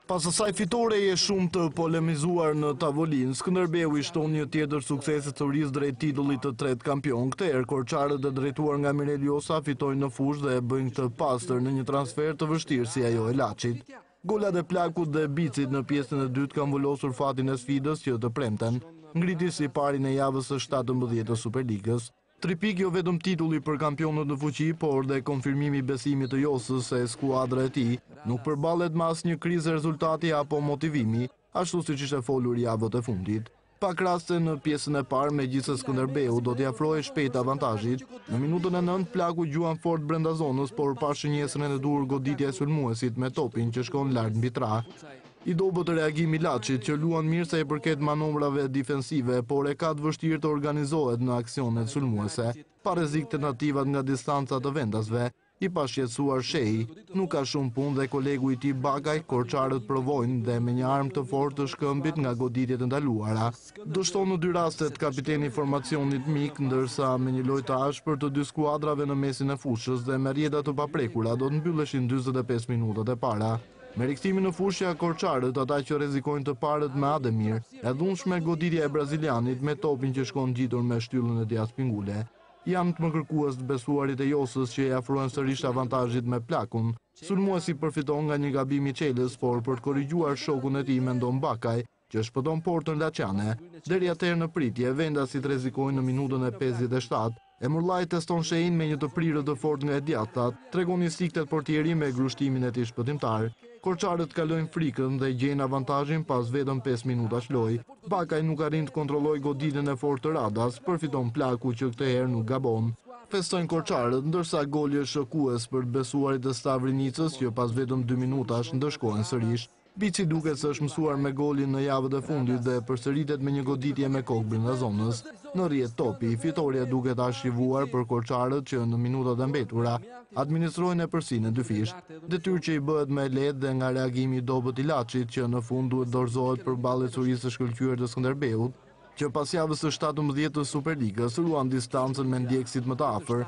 Pas asaj fitoreje shumë të polemizuar në tavolinë, Skënderbeu i shton një tjetër sukses historisë drejt titullit të tretë kampion. Këtë herë korçarët e drejtuar nga Mirel Josa fitojnë në fushë dhe bëjnë këtë pastër në një transfer të vështirë si ajo e Laçit. Golat e Plakut dhe Bicit në pjesën e dytë kanë vulosur fatin e sfidës që të premten ngriti si parin e javës së 17 të Superligës. Tripik jo vetëm titulli për kampionët në fuqi, por dhe konfirmimi besimit të Josës se skuadra e tij nuk përballet me asnjë krizë rezultati apo motivimi, ashtu siç ishte folur javët e fundit. Pak raste në pjesën e parë, megjithëse Skënderbeu do t'i afrohej shpejt avantazhit. Në minutën e 9 Plaku gjuan fort brenda zonës, por pa shënjesën e dur goditja e sulmuesit me topin që shkon lart mbi tra. I dobët reagimi Laçit, që luan mirë sa i përket manovrave defensive, por e ka të vështirë të organizohet në aksionet sulmuese. Pa rrezik tentativat nga distanca të vendasve, i pashqetësuar Shehi, nuk ka shumë punë dhe kolegu i tij Bakaj, korçarët provojnë dhe me një armë të fortë të shkëmbit nga goditjet e ndaluara. Dështon në dy rastet kapiteni i formacionit mik, ndërsa me një lojë të ashpër të dy skuadrave në mesin e fushës dhe me rjeta të paprekura do të mbylleshin 45 minutat e para. Me rikthimin në fushë korçarët, ata që rrezikojnë të parët me Ademir, e dhunshme goditja e brazilianit me topin që shkon gjitur me shtyllën e Dias Pingule. Janë të më kërkues të besuarit e Josës që i afrohen sërish avantazhit me Plakun. Sulmuesi përfiton nga një gabim i Çelës, por për të korrigjuar shokun e tij mendon Bakaj, që shpëton portën laçane. Deri atëherë në pritje, vendasit rrezikojnë në minutën e 57. Emurllaj teston Shehin me një të prirë të fortë nga Ediatat, tregon instiktet portieri me grushtimin e tij shpëtimtar. Korçarët kalojnë frikën dhe gjejnë avantazhin pas vetëm 5 minutash lojë. Bakaj nuk arrin të kontrollojë goditjen e fortë të Radas, përfiton Plaku që këtë herë nuk gabon. Festojnë korçarët, ndërsa goli është shokues për të besuarit e Stavrinicës që pas vetëm 2 minutash ndëshkohen sërish. Bici duket se është mësuar me golin në javët e fundit dhe përsëritet me një goditje me kokë brenda zonës. Në rrjet topi, fitoria duket arshivuar për korçarët që në minutat e mbetura administrojnë epërsinë e dyfish. Detyrë që i bëhet më lehtë dhe nga reagimi i dobët i Laçit që në fund duhet dorëzohet përballë curisë së shkëlqyer të Skënderbeut, që pas javës së 17 të Superligës ruan distancën me ndjekësit më të afër.